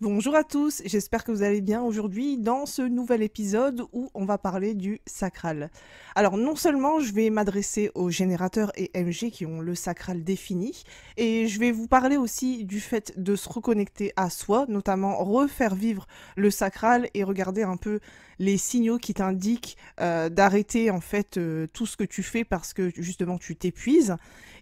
Bonjour à tous, j'espère que vous allez bien aujourd'hui dans ce nouvel épisode où on va parler du sacral. Alors non seulement je vais m'adresser aux générateurs et MG qui ont le sacral défini, et je vais vous parler aussi du fait de se reconnecter à soi, notamment refaire vivre le sacral et regarder un peu les signaux qui t'indiquent d'arrêter en fait tout ce que tu fais parce que justement tu t'épuises.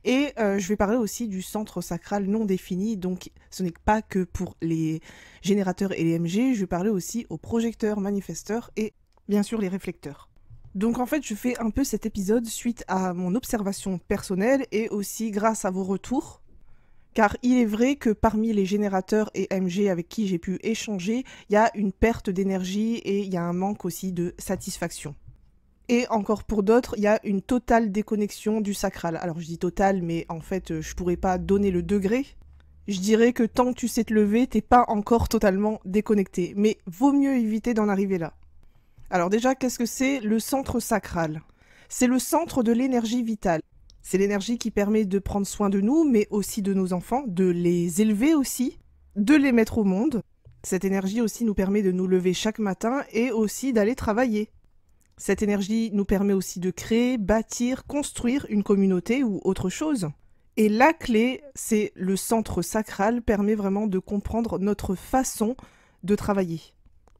Et je vais parler aussi du centre sacral non défini, donc ce n'est pas que pour les générateurs et les MG, je vais parler aussi aux projecteurs, manifesteurs et bien sûr les réflecteurs. Donc en fait, je fais un peu cet épisode suite à mon observation personnelle et aussi grâce à vos retours. Car il est vrai que parmi les générateurs et MG avec qui j'ai pu échanger, il y a une perte d'énergie et il y a un manque aussi de satisfaction. Et encore pour d'autres, il y a une totale déconnexion du sacral. Alors je dis totale, mais en fait, je pourrais pas donner le degré. Je dirais que tant que tu sais te lever, t'es pas encore totalement déconnecté. Mais vaut mieux éviter d'en arriver là. Alors déjà, qu'est-ce que c'est le centre sacral? C'est le centre de l'énergie vitale. C'est l'énergie qui permet de prendre soin de nous, mais aussi de nos enfants, de les élever aussi, de les mettre au monde. Cette énergie aussi nous permet de nous lever chaque matin et aussi d'aller travailler. Cette énergie nous permet aussi de créer, bâtir, construire une communauté ou autre chose. Et la clé, c'est le centre sacral permet vraiment de comprendre notre façon de travailler.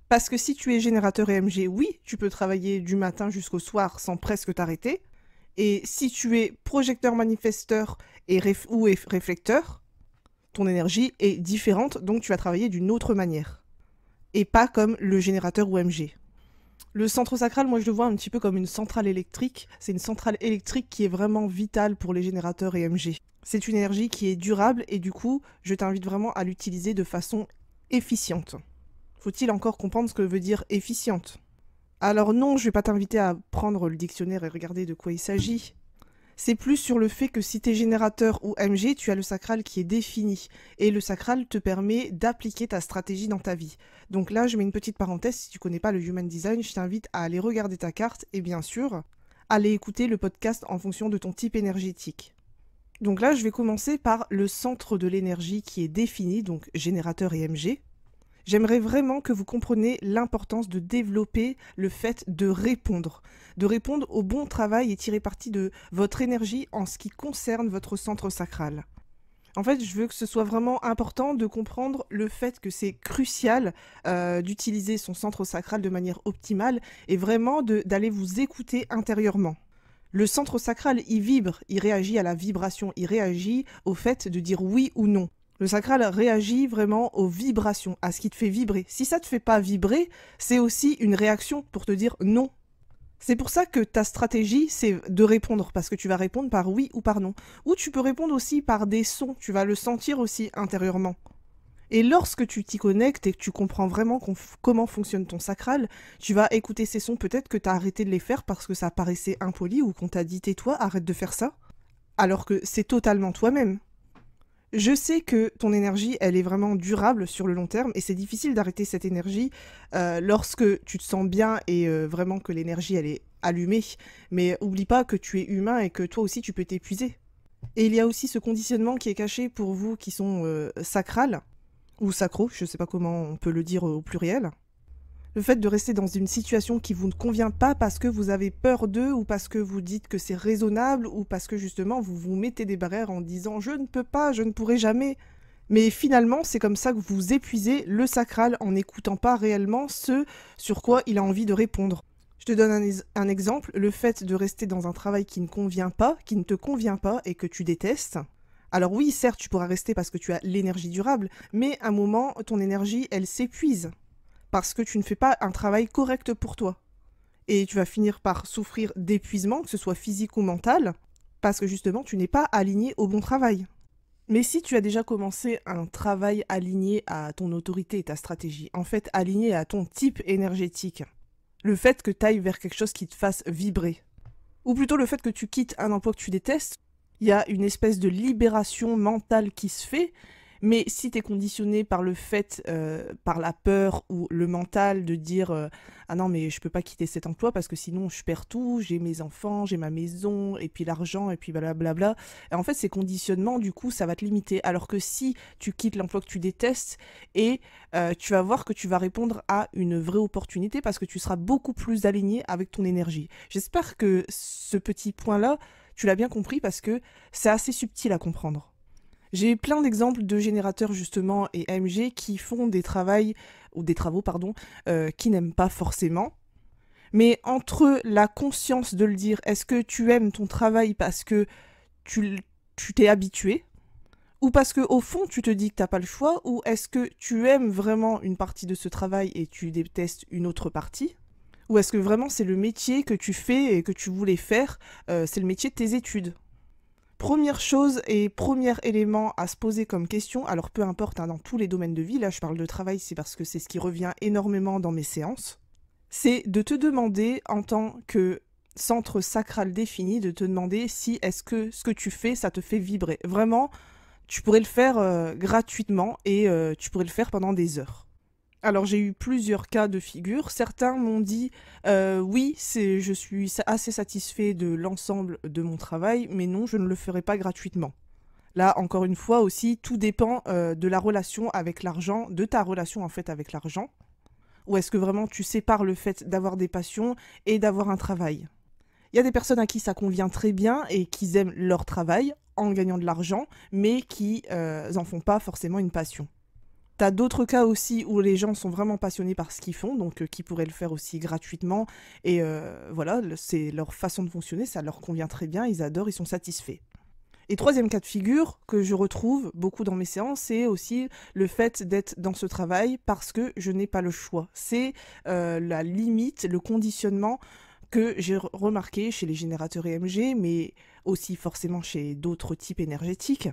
Parce que si tu es générateur et MG, oui, tu peux travailler du matin jusqu'au soir sans presque t'arrêter. Et si tu es projecteur, manifesteur ou réflecteur, ton énergie est différente, donc tu vas travailler d'une autre manière. Et pas comme le générateur ou MG. Le centre sacral, moi je le vois un petit peu comme une centrale électrique. C'est une centrale électrique qui est vraiment vitale pour les générateurs et MG. C'est une énergie qui est durable et du coup, je t'invite vraiment à l'utiliser de façon efficiente. Faut-il encore comprendre ce que veut dire efficiente? Alors non, je vais pas t'inviter à prendre le dictionnaire et regarder de quoi il s'agit. C'est plus sur le fait que si t'es générateur ou MG, tu as le sacral qui est défini. Et le sacral te permet d'appliquer ta stratégie dans ta vie. Donc là, je mets une petite parenthèse, si tu connais pas le Human Design, je t'invite à aller regarder ta carte et bien sûr, aller écouter le podcast en fonction de ton type énergétique. Donc là, je vais commencer par le centre de l'énergie qui est défini, donc générateur et MG. J'aimerais vraiment que vous compreniez l'importance de développer le fait de répondre au bon travail et tirer parti de votre énergie en ce qui concerne votre centre sacral. En fait, je veux que ce soit vraiment important de comprendre le fait que c'est crucial d'utiliser son centre sacral de manière optimale et vraiment d'aller vous écouter intérieurement. Le centre sacral, il vibre, il réagit à la vibration, il réagit au fait de dire oui ou non. Le sacral réagit vraiment aux vibrations, à ce qui te fait vibrer. Si ça te fait pas vibrer, c'est aussi une réaction pour te dire non. C'est pour ça que ta stratégie, c'est de répondre, parce que tu vas répondre par oui ou par non. Ou tu peux répondre aussi par des sons, tu vas le sentir aussi intérieurement. Et lorsque tu t'y connectes et que tu comprends vraiment comment fonctionne ton sacral, tu vas écouter ces sons, peut-être que tu as arrêté de les faire parce que ça paraissait impoli ou qu'on t'a dit tais-toi, arrête de faire ça, alors que c'est totalement toi-même. Je sais que ton énergie, elle est vraiment durable sur le long terme et c'est difficile d'arrêter cette énergie lorsque tu te sens bien et vraiment que l'énergie, elle est allumée. Mais oublie pas que tu es humain et que toi aussi, tu peux t'épuiser. Et il y a aussi ce conditionnement qui est caché pour vous qui sont sacrales ou sacro, je sais pas comment on peut le dire au pluriel. Le fait de rester dans une situation qui vous ne convient pas parce que vous avez peur d'eux ou parce que vous dites que c'est raisonnable ou parce que justement vous vous mettez des barrières en disant je ne peux pas, je ne pourrai jamais. Mais finalement, c'est comme ça que vous épuisez le sacral en n'écoutant pas réellement ce sur quoi il a envie de répondre. Je te donne un exemple, le fait de rester dans un travail qui ne convient pas, qui ne te convient pas et que tu détestes. Alors oui, certes, tu pourras rester parce que tu as l'énergie durable, mais à un moment, ton énergie, elle s'épuise parce que tu ne fais pas un travail correct pour toi. Et tu vas finir par souffrir d'épuisement, que ce soit physique ou mental, parce que justement, tu n'es pas aligné au bon travail. Mais si tu as déjà commencé un travail aligné à ton autorité et ta stratégie, en fait aligné à ton type énergétique, le fait que tu ailles vers quelque chose qui te fasse vibrer, ou plutôt le fait que tu quittes un emploi que tu détestes, il y a une espèce de libération mentale qui se fait, Mais si tu es conditionné par le fait, par la peur ou le mental de dire ah non, mais je peux pas quitter cet emploi parce que sinon je perds tout, j'ai mes enfants, j'ai ma maison, et puis l'argent, et puis blablabla. Et en fait, ces conditionnements, du coup, ça va te limiter. Alors que si tu quittes l'emploi que tu détestes, et tu vas voir que tu vas répondre à une vraie opportunité parce que tu seras beaucoup plus aligné avec ton énergie. J'espère que ce petit point-là, tu l'as bien compris parce que c'est assez subtil à comprendre. J'ai plein d'exemples de générateurs justement et AMG qui font des travaux qui n'aiment pas forcément. Mais entre la conscience de le dire, est-ce que tu aimes ton travail parce que tu t'es habitué, ou parce que au fond tu te dis que t'as pas le choix, ou est-ce que tu aimes vraiment une partie de ce travail et tu détestes une autre partie, ou est-ce que vraiment c'est le métier que tu fais et que tu voulais faire, c'est le métier de tes études. Première chose et premier élément à se poser comme question, alors peu importe dans tous les domaines de vie, là je parle de travail, c'est parce que c'est ce qui revient énormément dans mes séances, c'est de te demander en tant que centre sacral défini, de te demander si est-ce que ce que tu fais, ça te fait vibrer. Vraiment, tu pourrais le faire gratuitement et tu pourrais le faire pendant des heures. Alors j'ai eu plusieurs cas de figure. Certains m'ont dit oui, je suis assez satisfait de l'ensemble de mon travail, mais non, je ne le ferai pas gratuitement. Là, encore une fois aussi, tout dépend de la relation avec l'argent, de ta relation en fait avec l'argent. Ou est-ce que vraiment tu sépares le fait d'avoir des passions et d'avoir un travail? Il y a des personnes à qui ça convient très bien et qui aiment leur travail en gagnant de l'argent, mais qui en font pas forcément une passion. T'as d'autres cas aussi où les gens sont vraiment passionnés par ce qu'ils font, donc qui pourraient le faire aussi gratuitement. Et voilà, c'est leur façon de fonctionner, ça leur convient très bien, ils adorent, ils sont satisfaits. Et troisième cas de figure que je retrouve beaucoup dans mes séances, c'est aussi le fait d'être dans ce travail parce que je n'ai pas le choix. C'est la limite, le conditionnement que j'ai remarqué chez les générateurs EMG, mais aussi forcément chez d'autres types énergétiques.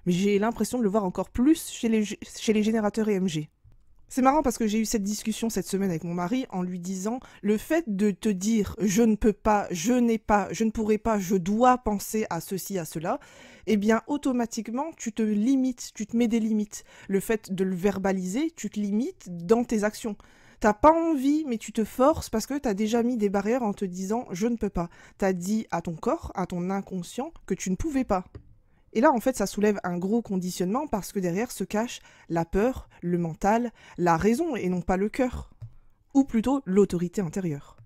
Mais j'ai l'impression de le voir encore plus chez les générateurs EMG. C'est marrant parce que j'ai eu cette discussion cette semaine avec mon mari en lui disant le fait de te dire je ne peux pas, je n'ai pas, je ne pourrai pas, je dois penser à ceci, à cela, eh bien automatiquement tu te limites, tu te mets des limites. Le fait de le verbaliser, tu te limites dans tes actions. T'as pas envie, mais tu te forces parce que t'as déjà mis des barrières en te disant je ne peux pas. T'as dit à ton corps, à ton inconscient que tu ne pouvais pas. Et là, en fait, ça soulève un gros conditionnement parce que derrière se cache la peur, le mental, la raison et non pas le cœur. Ou plutôt l'autorité intérieure.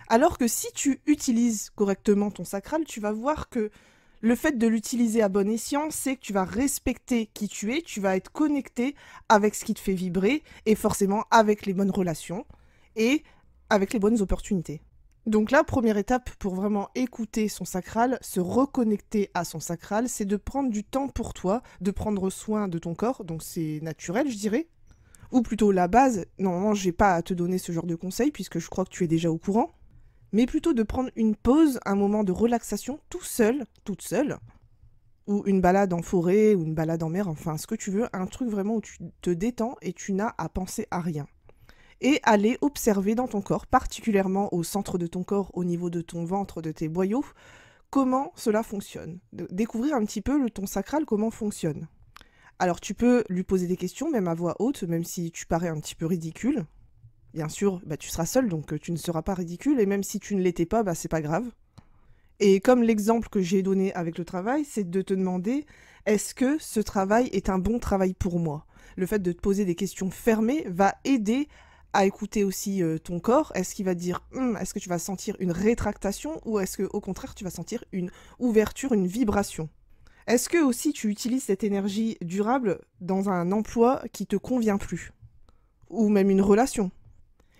Alors que si tu utilises correctement ton sacral, tu vas voir que le fait de l'utiliser à bon escient, c'est que tu vas respecter qui tu es, tu vas être connecté avec ce qui te fait vibrer et forcément avec les bonnes relations et avec les bonnes opportunités. Donc la première étape pour vraiment écouter son sacral, se reconnecter à son sacral, c'est de prendre du temps pour toi, de prendre soin de ton corps, donc c'est naturel je dirais. Ou plutôt la base, normalement j'ai pas à te donner ce genre de conseils puisque je crois que tu es déjà au courant, mais plutôt de prendre une pause, un moment de relaxation tout seul, toute seule, ou une balade en forêt, ou une balade en mer, enfin ce que tu veux, un truc vraiment où tu te détends et tu n'as à penser à rien. Et aller observer dans ton corps, particulièrement au centre de ton corps, au niveau de ton ventre, de tes boyaux, comment cela fonctionne. Découvrir un petit peu ton sacral, comment fonctionne. Alors tu peux lui poser des questions, même à voix haute, même si tu parais un petit peu ridicule. Bien sûr, tu seras seul, donc tu ne seras pas ridicule, et même si tu ne l'étais pas, c'est pas grave. Et comme l'exemple que j'ai donné avec le travail, c'est de te demander, est-ce que ce travail est un bon travail pour moi? Le fait de te poser des questions fermées va aider à écouter aussi ton corps. Est-ce qu'il va dire est-ce que tu vas sentir une rétractation ou est-ce que au contraire tu vas sentir une ouverture, une vibration? Est-ce que aussi tu utilises cette énergie durable dans un emploi qui te convient plus? Ou même une relation?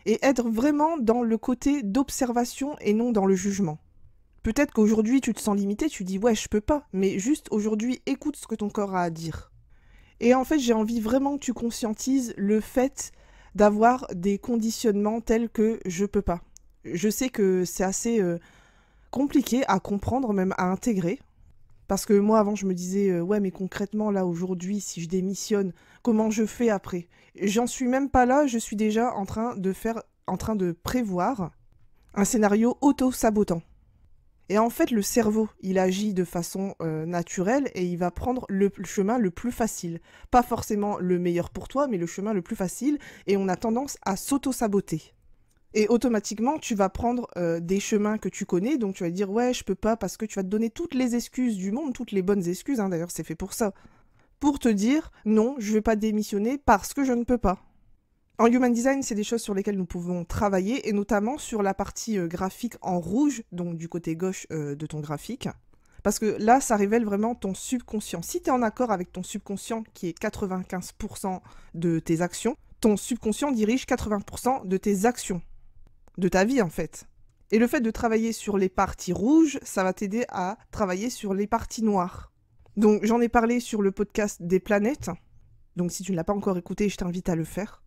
Et être vraiment dans le côté d'observation et non dans le jugement. Peut-être qu'aujourd'hui tu te sens limité, tu dis ouais je peux pas, mais juste aujourd'hui écoute ce que ton corps a à dire. Et en fait j'ai envie vraiment que tu conscientises le fait d'avoir des conditionnements tels que je peux pas. Je sais que c'est assez compliqué à comprendre, même à intégrer. Parce que moi avant je me disais ouais mais concrètement là aujourd'hui si je démissionne, comment je fais après? J'en suis même pas là, je suis déjà en train de prévoir un scénario auto-sabotant. Et en fait, le cerveau, il agit de façon naturelle et il va prendre le chemin le plus facile. Pas forcément le meilleur pour toi, mais le chemin le plus facile. Et on a tendance à s'auto-saboter. Et automatiquement, tu vas prendre des chemins que tu connais, donc tu vas dire ouais, je peux pas, parce que tu vas te donner toutes les excuses du monde, toutes les bonnes excuses, hein, d'ailleurs c'est fait pour ça, pour te dire non, je vais pas démissionner parce que je ne peux pas. En Human Design, c'est des choses sur lesquelles nous pouvons travailler, et notamment sur la partie graphique en rouge, donc du côté gauche de ton graphique. Parce que là, ça révèle vraiment ton subconscient. Si tu es en accord avec ton subconscient, qui est 95% de tes actions, ton subconscient dirige 80% de tes actions. De ta vie en fait. Et le fait de travailler sur les parties rouges, ça va t'aider à travailler sur les parties noires. Donc j'en ai parlé sur le podcast des planètes. Donc si tu ne l'as pas encore écouté, je t'invite à le faire.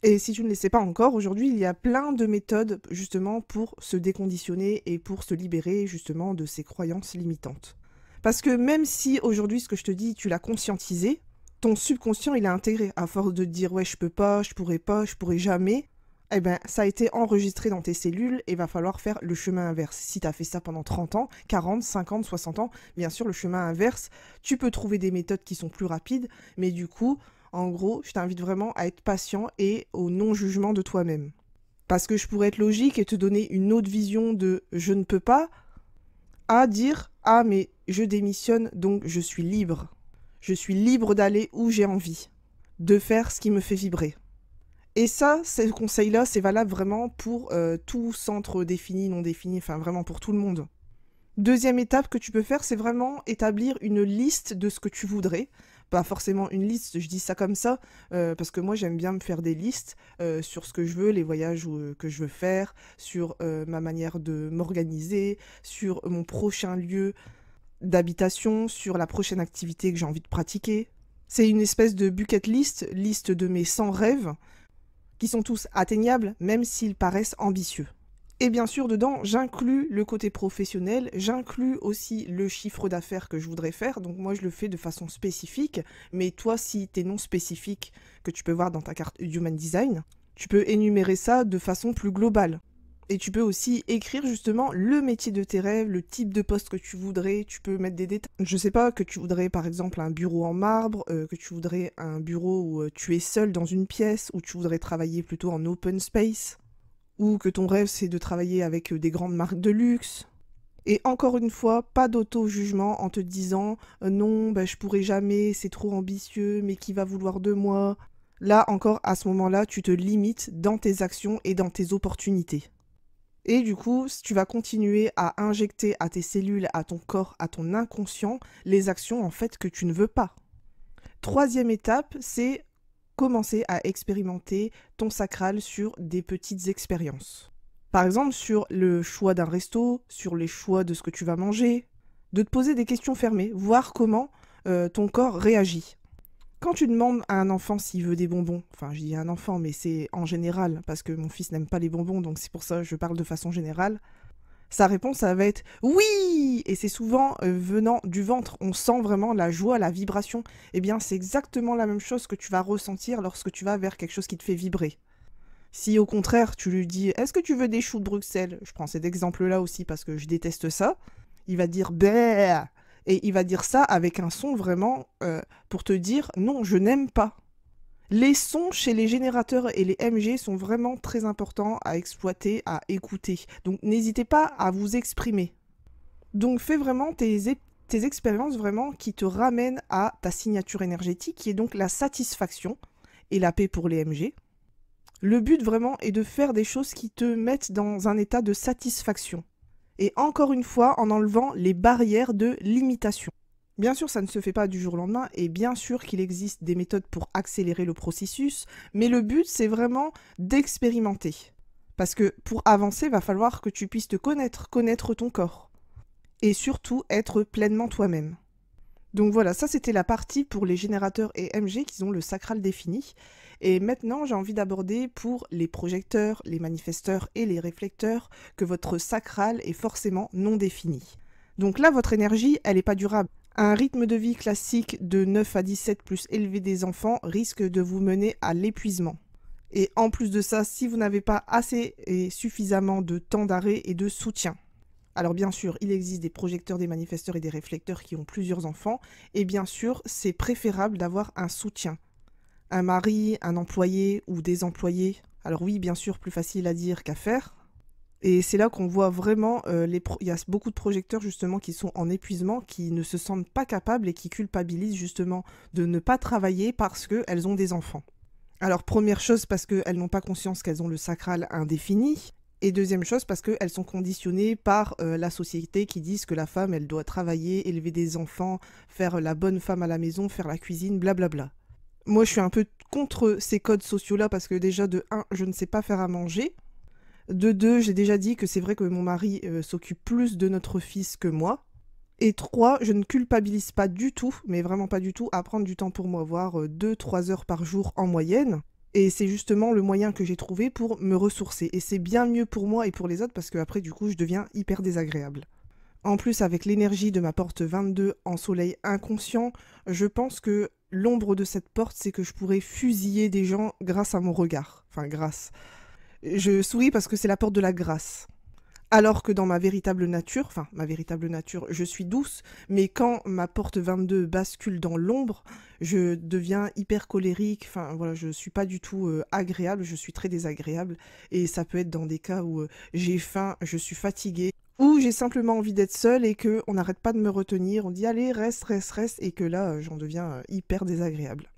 Et si tu ne le sais pas encore, aujourd'hui il y a plein de méthodes justement pour se déconditionner et pour se libérer justement de ces croyances limitantes. Parce que même si aujourd'hui ce que je te dis, tu l'as conscientisé, ton subconscient il a intégré. À force de te dire ouais je peux pas, je pourrais jamais, eh ben, ça a été enregistré dans tes cellules et va falloir faire le chemin inverse. Si tu as fait ça pendant 30 ans, 40, 50, 60 ans, bien sûr, le chemin inverse, tu peux trouver des méthodes qui sont plus rapides, mais du coup, en gros, je t'invite vraiment à être patient et au non-jugement de toi-même. Parce que je pourrais être logique et te donner une autre vision de « je ne peux pas » à dire « ah, mais je démissionne, donc je suis libre. Je suis libre d'aller où j'ai envie, de faire ce qui me fait vibrer. » Et ça, ce conseil-là, c'est valable vraiment pour tout centre défini, non défini, enfin vraiment pour tout le monde. Deuxième étape que tu peux faire, c'est vraiment établir une liste de ce que tu voudrais. Pas forcément une liste, je dis ça comme ça, parce que moi j'aime bien me faire des listes sur ce que je veux, les voyages que je veux faire, sur ma manière de m'organiser, sur mon prochain lieu d'habitation, sur la prochaine activité que j'ai envie de pratiquer. C'est une espèce de bucket liste de mes 100 rêves, qui sont tous atteignables, même s'ils paraissent ambitieux. Et bien sûr, dedans, j'inclus le côté professionnel, j'inclus aussi le chiffre d'affaires que je voudrais faire, donc moi je le fais de façon spécifique, mais toi, si t'es non spécifique, que tu peux voir dans ta carte Human Design, tu peux énumérer ça de façon plus globale. Et tu peux aussi écrire justement le métier de tes rêves, le type de poste que tu voudrais, tu peux mettre des détails. Je sais pas, que tu voudrais par exemple un bureau en marbre, que tu voudrais un bureau où tu es seul dans une pièce, où tu voudrais travailler plutôt en open space, ou que ton rêve c'est de travailler avec des grandes marques de luxe. Et encore une fois, pas d'auto-jugement en te disant non, je pourrais jamais, c'est trop ambitieux, mais qui va vouloir de moi. Là encore, à ce moment-là, tu te limites dans tes actions et dans tes opportunités. Et du coup, tu vas continuer à injecter à tes cellules, à ton corps, à ton inconscient, les actions en fait que tu ne veux pas. Troisième étape, c'est commencer à expérimenter ton sacral sur des petites expériences. Par exemple, sur le choix d'un resto, sur les choix de ce que tu vas manger, de te poser des questions fermées, voir comment ton corps réagit. Quand tu demandes à un enfant s'il veut des bonbons, enfin je dis un enfant mais c'est en général parce que mon fils n'aime pas les bonbons donc c'est pour ça que je parle de façon générale, sa réponse ça va être oui, et c'est souvent venant du ventre, on sent vraiment la joie, la vibration. Eh bien c'est exactement la même chose que tu vas ressentir lorsque tu vas vers quelque chose qui te fait vibrer. Si au contraire tu lui dis est-ce que tu veux des choux de Bruxelles, je prends cet exemple là aussi parce que je déteste ça, il va dire bé. Et il va dire ça avec un son vraiment pour te dire « Non, je n'aime pas ». Les sons chez les générateurs et les MG sont vraiment très importants à exploiter, à écouter. Donc n'hésitez pas à vous exprimer. Donc fais vraiment tes expériences vraiment qui te ramènent à ta signature énergétique, qui est donc la satisfaction et la paix pour les MG. Le but vraiment est de faire des choses qui te mettent dans un état de satisfaction. Et encore une fois, en enlevant les barrières de limitation. Bien sûr, ça ne se fait pas du jour au lendemain, et bien sûr qu'il existe des méthodes pour accélérer le processus, mais le but, c'est vraiment d'expérimenter. Parce que pour avancer, il va falloir que tu puisses te connaître ton corps. Et surtout, être pleinement toi-même. Donc voilà, ça c'était la partie pour les générateurs et MG qui ont le sacral défini. Et maintenant, j'ai envie d'aborder pour les projecteurs, les manifesteurs et les réflecteurs que votre sacral est forcément non défini. Donc là, votre énergie, elle n'est pas durable. Un rythme de vie classique de 9 à 17 plus élevé des enfants risque de vous mener à l'épuisement. Et en plus de ça, si vous n'avez pas assez et suffisamment de temps d'arrêt et de soutien. Alors bien sûr, il existe des projecteurs, des manifesteurs et des réflecteurs qui ont plusieurs enfants, et bien sûr, c'est préférable d'avoir un soutien. Un mari, un employé ou des employés. Alors oui, bien sûr, plus facile à dire qu'à faire. Et c'est là qu'on voit vraiment, il y a beaucoup de projecteurs justement qui sont en épuisement, qui ne se sentent pas capables et qui culpabilisent justement de ne pas travailler parce qu'elles ont des enfants. Alors première chose parce qu'elles n'ont pas conscience qu'elles ont le sacral indéfini, et deuxième chose parce qu'elles sont conditionnées par la société qui disent que la femme, elle doit travailler, élever des enfants, faire la bonne femme à la maison, faire la cuisine, blablabla. Moi je suis un peu contre ces codes sociaux-là parce que déjà de 1, je ne sais pas faire à manger. De 2, j'ai déjà dit que c'est vrai que mon mari s'occupe plus de notre fils que moi. Et 3, je ne culpabilise pas du tout, mais vraiment pas du tout, à prendre du temps pour moi, voire 2-3 heures par jour en moyenne. Et c'est justement le moyen que j'ai trouvé pour me ressourcer. Et c'est bien mieux pour moi et pour les autres parce qu'après, du coup, je deviens hyper désagréable. En plus, avec l'énergie de ma porte 22 en soleil inconscient, je pense que l'ombre de cette porte, c'est que je pourrais fusiller des gens grâce à mon regard. Enfin, grâce. Je souris parce que c'est la porte de la grâce. Alors que dans ma véritable nature, je suis douce, mais quand ma porte 22 bascule dans l'ombre, je deviens hyper colérique, enfin voilà, je suis pas du tout agréable, je suis très désagréable, et ça peut être dans des cas où j'ai faim, je suis fatiguée, ou j'ai simplement envie d'être seule et qu'on n'arrête pas de me retenir, on dit allez, reste, et que là, j'en deviens hyper désagréable.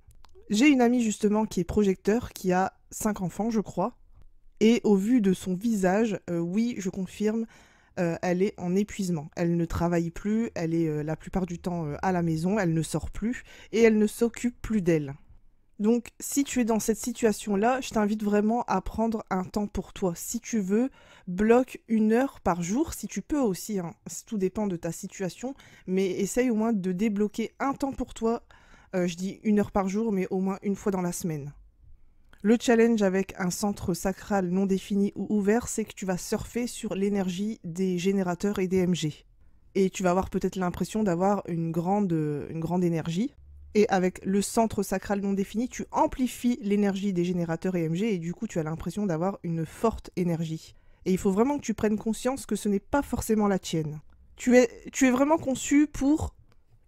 J'ai une amie justement qui est projecteur, qui a 5 enfants, je crois. Et au vu de son visage, oui, je confirme, elle est en épuisement. Elle ne travaille plus, elle est la plupart du temps à la maison, elle ne sort plus et elle ne s'occupe plus d'elle. Donc, si tu es dans cette situation-là, je t'invite vraiment à prendre un temps pour toi. Si tu veux, bloque 1 heure par jour, si tu peux aussi, hein. Tout dépend de ta situation, mais essaye au moins de débloquer un temps pour toi. Je dis 1 heure par jour, mais au moins une fois dans la semaine. Le challenge avec un centre sacral non défini ou ouvert, c'est que tu vas surfer sur l'énergie des générateurs et des MG. Et tu vas avoir peut-être l'impression d'avoir une grande énergie. Et avec le centre sacral non défini, tu amplifies l'énergie des générateurs et MG et du coup tu as l'impression d'avoir une forte énergie. Et il faut vraiment que tu prennes conscience que ce n'est pas forcément la tienne. Tu es vraiment conçu pour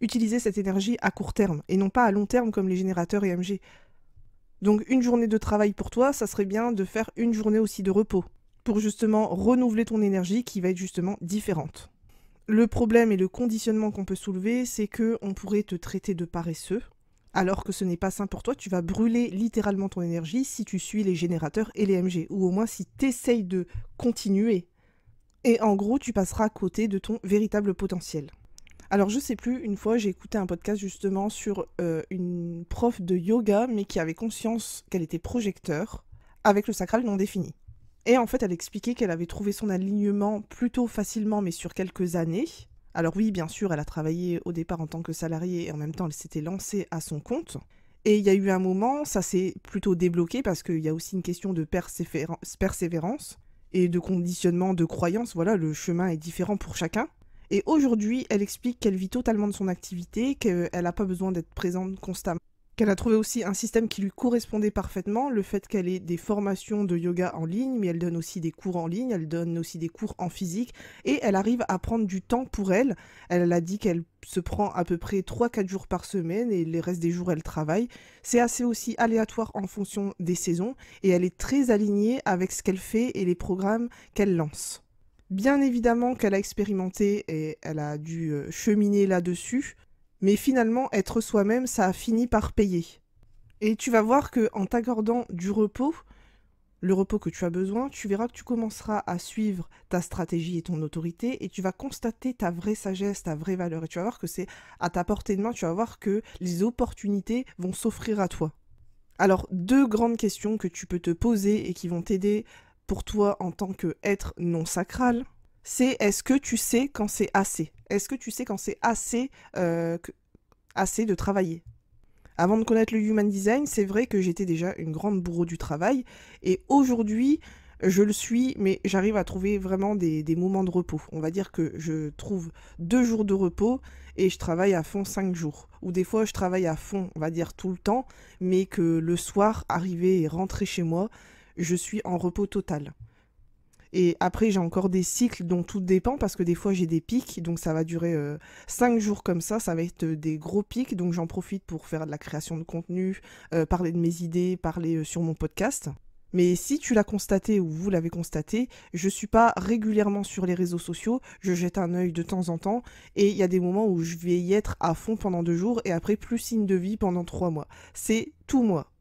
utiliser cette énergie à court terme et non pas à long terme comme les générateurs et MG. Donc une journée de travail pour toi, ça serait bien de faire une journée aussi de repos, pour justement renouveler ton énergie qui va être justement différente. Le problème et le conditionnement qu'on peut soulever, c'est qu'on pourrait te traiter de paresseux, alors que ce n'est pas sain pour toi, tu vas brûler littéralement ton énergie si tu suis les générateurs et les MG, ou au moins si tu essayes de continuer. Et en gros, tu passeras à côté de ton véritable potentiel. Alors je sais plus, une fois j'ai écouté un podcast justement sur une prof de yoga mais qui avait conscience qu'elle était projecteur avec le sacral non défini. Et en fait elle expliquait qu'elle avait trouvé son alignement plutôt facilement mais sur quelques années. Alors oui bien sûr elle a travaillé au départ en tant que salariée et en même temps elle s'était lancée à son compte. Et il y a eu un moment, ça s'est plutôt débloqué parce qu'il y a aussi une question de persévérance et de conditionnement de croyance, voilà le chemin est différent pour chacun. Et aujourd'hui, elle explique qu'elle vit totalement de son activité, qu'elle n'a pas besoin d'être présente constamment. Qu'elle a trouvé aussi un système qui lui correspondait parfaitement, le fait qu'elle ait des formations de yoga en ligne, mais elle donne aussi des cours en ligne, elle donne aussi des cours en physique, et elle arrive à prendre du temps pour elle. Elle a dit qu'elle se prend à peu près 3-4 jours par semaine, et les restes des jours, elle travaille. C'est assez aussi aléatoire en fonction des saisons, et elle est très alignée avec ce qu'elle fait et les programmes qu'elle lance. Bien évidemment qu'elle a expérimenté et elle a dû cheminer là-dessus, mais finalement, être soi-même, ça a fini par payer. Et tu vas voir qu'en t'accordant du repos, le repos que tu as besoin, tu verras que tu commenceras à suivre ta stratégie et ton autorité et tu vas constater ta vraie sagesse, ta vraie valeur. Et tu vas voir que c'est à ta portée de main, tu vas voir que les opportunités vont s'offrir à toi. Alors, 2 grandes questions que tu peux te poser et qui vont t'aider pour toi en tant qu'être non sacral, c'est est-ce que tu sais quand c'est assez ? Est-ce que tu sais quand c'est assez de travailler ? Avant de connaître le Human Design, c'est vrai que j'étais déjà une grande bourreau du travail et aujourd'hui, je le suis, mais j'arrive à trouver vraiment des moments de repos. On va dire que je trouve 2 jours de repos et je travaille à fond 5 jours. Ou des fois, je travaille à fond, on va dire tout le temps, mais que le soir, arriver et rentrer chez moi, je suis en repos total. Et après, j'ai encore des cycles dont tout dépend parce que des fois, j'ai des pics. Donc, ça va durer 5 jours comme ça va être des gros pics. Donc, j'en profite pour faire de la création de contenu, parler de mes idées, parler sur mon podcast. Mais si tu l'as constaté ou vous l'avez constaté, je suis pas régulièrement sur les réseaux sociaux, je jette un œil de temps en temps et il y a des moments où je vais y être à fond pendant 2 jours et après plus signe de vie pendant 3 mois. C'est tout moi.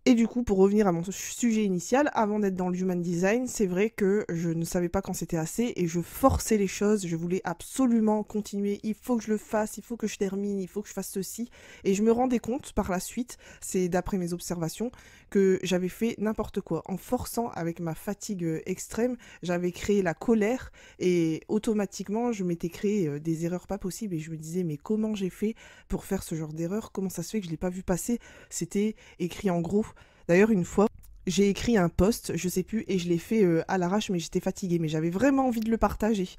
Et du coup, pour revenir à mon sujet initial, avant d'être dans le human design, c'est vrai que je ne savais pas quand c'était assez et je forçais les choses, je voulais absolument continuer, il faut que je le fasse, il faut que je termine, il faut que je fasse ceci. Et je me rendais compte par la suite, c'est d'après mes observations, que j'avais fait n'importe quoi. En forçant avec ma fatigue extrême, j'avais créé la colère et automatiquement, je m'étais créé des erreurs pas possibles et je me disais, mais comment j'ai fait pour faire ce genre d'erreur? Comment ça se fait que je ne l'ai pas vu passer? C'était écrit en gros. D'ailleurs, une fois, j'ai écrit un post, je sais plus, et je l'ai fait à l'arrache, mais j'étais fatiguée, mais j'avais vraiment envie de le partager.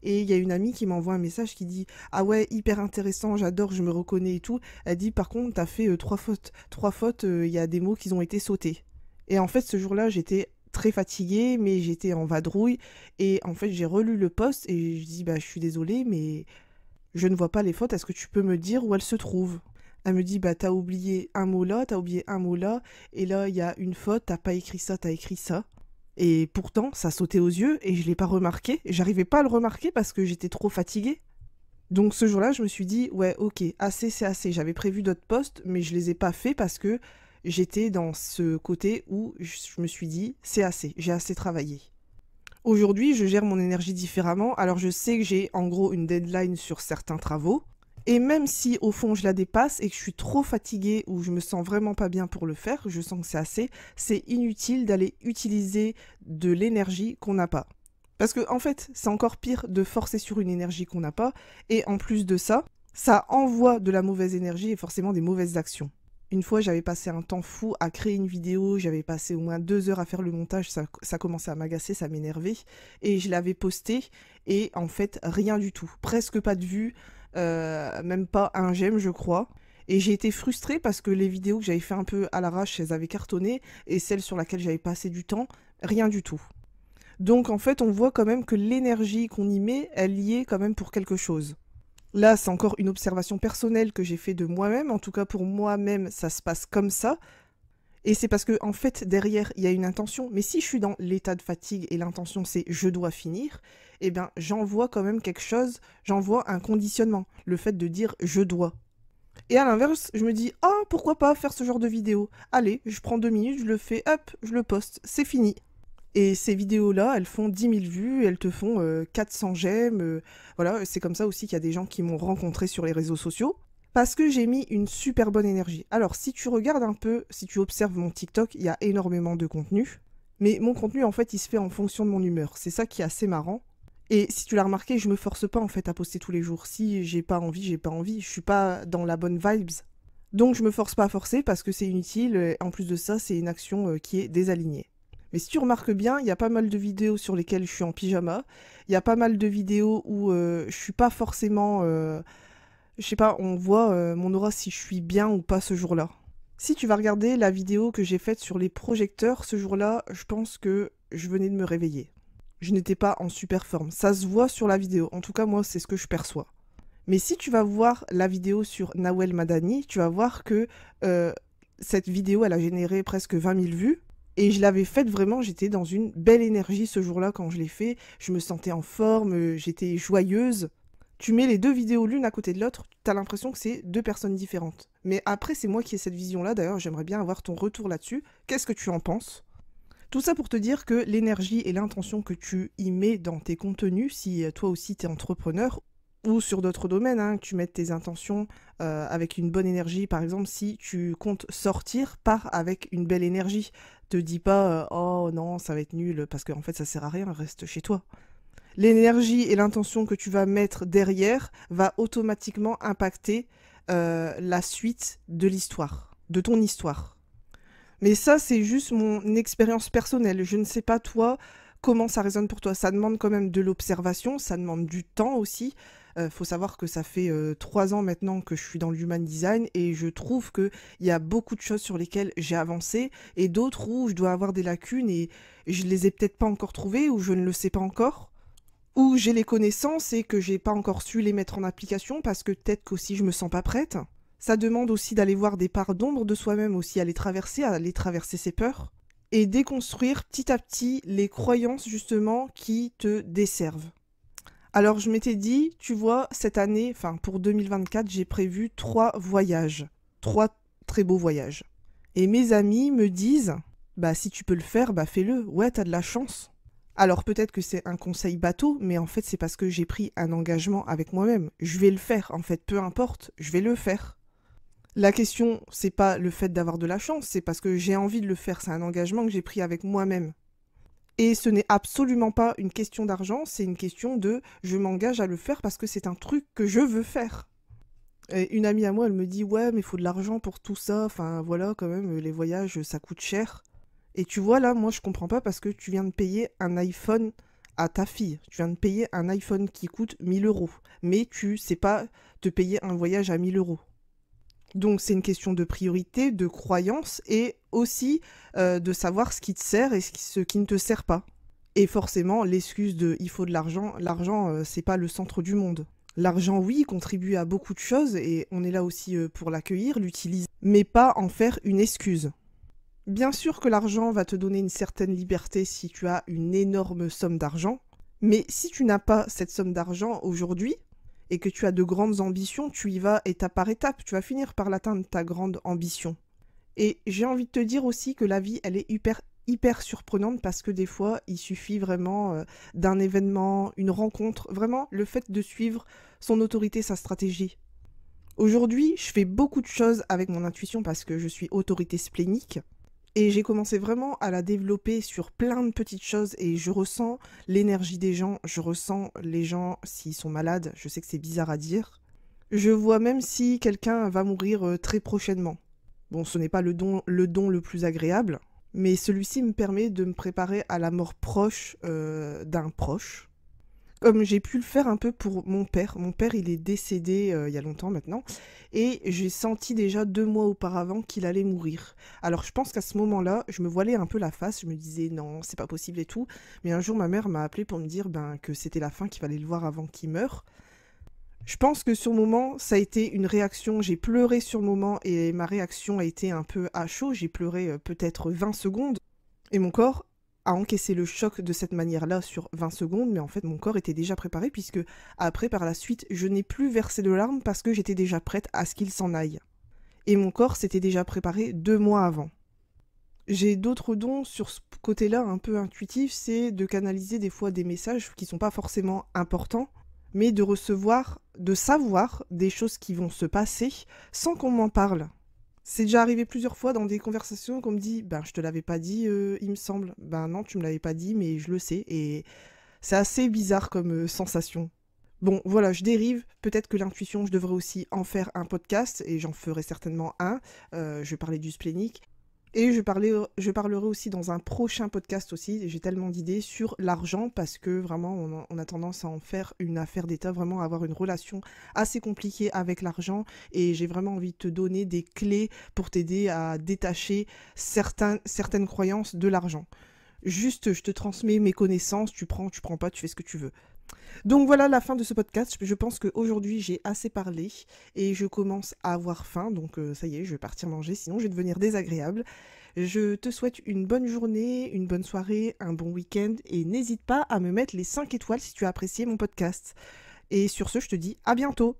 Et il y a une amie qui m'envoie un message qui dit « Ah ouais, hyper intéressant, j'adore, je me reconnais et tout. » Elle dit « Par contre, t'as fait 3 fautes. 3 fautes, il y a des mots qui ont été sautés. » Et en fait, ce jour-là, j'étais très fatiguée, mais j'étais en vadrouille. Et en fait, j'ai relu le post et je dis « Bah, je suis désolée, mais je ne vois pas les fautes. Est-ce que tu peux me dire où elles se trouvent ?» Elle me dit, bah t'as oublié un mot là, t'as oublié un mot là, et là il y a une faute, t'as pas écrit ça, t'as écrit ça. Et pourtant, ça sautait aux yeux et je l'ai pas remarqué. J'arrivais pas à le remarquer parce que j'étais trop fatiguée. Donc ce jour-là, je me suis dit, ouais, ok, assez c'est assez. J'avais prévu d'autres postes, mais je les ai pas faits parce que j'étais dans ce côté où je me suis dit, c'est assez, j'ai assez travaillé. Aujourd'hui, je gère mon énergie différemment. Alors je sais que j'ai en gros une deadline sur certains travaux. Et même si au fond je la dépasse et que je suis trop fatiguée ou je me sens vraiment pas bien pour le faire, je sens que c'est assez, c'est inutile d'aller utiliser de l'énergie qu'on n'a pas. Parce que en fait, c'est encore pire de forcer sur une énergie qu'on n'a pas, et en plus de ça, ça envoie de la mauvaise énergie et forcément des mauvaises actions. Une fois, j'avais passé un temps fou à créer une vidéo, j'avais passé au moins 2 heures à faire le montage, ça commençait à m'agacer, ça m'énervait, et je l'avais posté, et en fait, rien du tout, presque pas de vues, même pas un j'aime je crois. Et j'ai été frustrée parce que les vidéos que j'avais fait un peu à l'arrache, elles avaient cartonné, et celles sur lesquelles j'avais passé du temps, rien du tout. Donc en fait, on voit quand même que l'énergie qu'on y met, elle y est quand même pour quelque chose. Là, c'est encore une observation personnelle que j'ai fait de moi-même, en tout cas pour moi-même, ça se passe comme ça. Et c'est parce que, en fait, derrière, il y a une intention. Mais si je suis dans l'état de fatigue et l'intention c'est je dois finir, eh bien, j'envoie quand même quelque chose, j'envoie un conditionnement. Le fait de dire je dois. Et à l'inverse, je me dis, ah, pourquoi pas faire ce genre de vidéo? Allez, je prends 2 minutes, je le fais, hop, je le poste, c'est fini. Et ces vidéos-là, elles font 10 000 vues, elles te font 400 j'aime. Voilà, c'est comme ça aussi qu'il y a des gens qui m'ont rencontré sur les réseaux sociaux. Parce que j'ai mis une super bonne énergie. Alors, si tu regardes un peu, si tu observes mon TikTok, il y a énormément de contenu. Mais mon contenu, en fait, il se fait en fonction de mon humeur. C'est ça qui est assez marrant. Et si tu l'as remarqué, je me force pas, en fait, à poster tous les jours. Si j'ai pas envie, j'ai pas envie. Je suis pas dans la bonne vibes. Donc, je me force pas à forcer parce que c'est inutile. Et en plus de ça, c'est une action qui est désalignée. Mais si tu remarques bien, il y a pas mal de vidéos sur lesquelles je suis en pyjama. Il y a pas mal de vidéos où je suis pas forcément... je sais pas, on voit mon aura si je suis bien ou pas ce jour-là. Si tu vas regarder la vidéo que j'ai faite sur les projecteurs, ce jour-là, je pense que je venais de me réveiller. Je n'étais pas en super forme. Ça se voit sur la vidéo. En tout cas, moi, c'est ce que je perçois. Mais si tu vas voir la vidéo sur Nawel Madani, tu vas voir que cette vidéo, elle a généré presque 20 000 vues. Et je l'avais faite vraiment, j'étais dans une belle énergie ce jour-là quand je l'ai fait. Je me sentais en forme, j'étais joyeuse. Tu mets les 2 vidéos l'une à côté de l'autre, t'as l'impression que c'est 2 personnes différentes. Mais après, c'est moi qui ai cette vision-là, d'ailleurs, j'aimerais bien avoir ton retour là-dessus. Qu'est-ce que tu en penses? Tout ça pour te dire que l'énergie et l'intention que tu y mets dans tes contenus, si toi aussi t'es entrepreneur, ou sur d'autres domaines, hein, que tu mettes tes intentions avec une bonne énergie, par exemple, si tu comptes sortir, pars avec une belle énergie. Te dis pas oh non, ça va être nul, parce qu'en fait ça sert à rien, reste chez toi. L'énergie et l'intention que tu vas mettre derrière va automatiquement impacter la suite de l'histoire, de ton histoire. Mais ça, c'est juste mon expérience personnelle. Je ne sais pas, toi, comment ça résonne pour toi. Ça demande quand même de l'observation, ça demande du temps aussi. Faut savoir que ça fait 3 ans maintenant que je suis dans l'human design et je trouve qu'il y a beaucoup de choses sur lesquelles j'ai avancé et d'autres où je dois avoir des lacunes et je les ai peut-être pas encore trouvées ou je ne le sais pas encore. Ou j'ai les connaissances et que j'ai pas encore su les mettre en application parce que peut-être qu'aussi je me sens pas prête. Ça demande aussi d'aller voir des parts d'ombre de soi-même aussi, à aller traverser ses peurs et déconstruire petit à petit les croyances justement qui te desservent. Alors je m'étais dit, tu vois, cette année, enfin pour 2024, j'ai prévu 3 voyages. 3 très beaux voyages. Et mes amis me disent, bah si tu peux le faire, bah fais-le. Ouais, t'as de la chance. Alors peut-être que c'est un conseil bateau, mais en fait c'est parce que j'ai pris un engagement avec moi-même. Je vais le faire, en fait, peu importe, je vais le faire. La question, c'est pas le fait d'avoir de la chance, c'est parce que j'ai envie de le faire, c'est un engagement que j'ai pris avec moi-même. Et ce n'est absolument pas une question d'argent, c'est une question de je m'engage à le faire parce que c'est un truc que je veux faire. Et une amie à moi, elle me dit ouais, mais il faut de l'argent pour tout ça, enfin voilà, quand même, les voyages, ça coûte cher. Et tu vois là, moi je comprends pas parce que tu viens de payer un iPhone à ta fille. Tu viens de payer un iPhone qui coûte 1000 euros. Mais tu sais pas te payer un voyage à 1000 euros. Donc c'est une question de priorité, de croyance et aussi de savoir ce qui te sert et ce qui ne te sert pas. Et forcément, l'excuse de il faut de l'argent, c'est pas le centre du monde. L'argent, oui, contribue à beaucoup de choses et on est là aussi pour l'accueillir, l'utiliser, mais pas en faire une excuse. Bien sûr que l'argent va te donner une certaine liberté si tu as une énorme somme d'argent, mais si tu n'as pas cette somme d'argent aujourd'hui, et que tu as de grandes ambitions, tu y vas étape par étape, tu vas finir par l'atteindre ta grande ambition. Et j'ai envie de te dire aussi que la vie, elle est hyper surprenante parce que des fois, il suffit vraiment d'un événement, une rencontre, vraiment le fait de suivre son autorité, sa stratégie. Aujourd'hui, je fais beaucoup de choses avec mon intuition parce que je suis autorité splénique. Et j'ai commencé vraiment à la développer sur plein de petites choses et je ressens l'énergie des gens, je ressens les gens s'ils sont malades, je sais que c'est bizarre à dire. Je vois même si quelqu'un va mourir très prochainement. Bon, ce n'est pas le don le plus agréable, mais celui-ci me permet de me préparer à la mort proche d'un proche. Comme j'ai pu le faire un peu pour mon père. Mon père, il est décédé il y a longtemps maintenant. Et j'ai senti déjà 2 mois auparavant qu'il allait mourir. Alors je pense qu'à ce moment-là, je me voilais un peu la face. Je me disais non, c'est pas possible et tout. Mais un jour, ma mère m'a appelé pour me dire que c'était la fin, qu'il fallait le voir avant qu'il meure. Je pense que sur le moment, ça a été une réaction. J'ai pleuré sur le moment et ma réaction a été un peu à chaud. J'ai pleuré peut-être 20 secondes. Et mon corps a encaissé le choc de cette manière-là sur 20 secondes, mais en fait mon corps était déjà préparé puisque après par la suite je n'ai plus versé de larmes parce que j'étais déjà prête à ce qu'il s'en aille. Et mon corps s'était déjà préparé 2 mois avant. J'ai d'autres dons sur ce côté-là un peu intuitif, c'est de canaliser des fois des messages qui sont pas forcément importants, mais de recevoir, de savoir des choses qui vont se passer sans qu'on m'en parle. C'est déjà arrivé plusieurs fois dans des conversations qu'on me dit je te l'avais pas dit, il me semble. Non, tu me l'avais pas dit, mais je le sais. Et c'est assez bizarre comme sensation. Bon, voilà, je dérive. Peut-être que l'intuition, je devrais aussi en faire un podcast, et j'en ferai certainement un. Je vais parler du splénique. Et je parlerai aussi dans un prochain podcast aussi, j'ai tellement d'idées sur l'argent parce que vraiment on a tendance à en faire une affaire d'État, vraiment avoir une relation assez compliquée avec l'argent et j'ai vraiment envie de te donner des clés pour t'aider à détacher certaines croyances de l'argent. Juste, je te transmets mes connaissances, tu prends pas, tu fais ce que tu veux. Donc voilà la fin de ce podcast. Je pense qu'aujourd'hui j'ai assez parlé et je commence à avoir faim. Donc ça y est, je vais partir manger, sinon je vais devenir désagréable. Je te souhaite une bonne journée, une bonne soirée, un bon week-end et n'hésite pas à me mettre les 5 étoiles si tu as apprécié mon podcast. Et sur ce, je te dis à bientôt.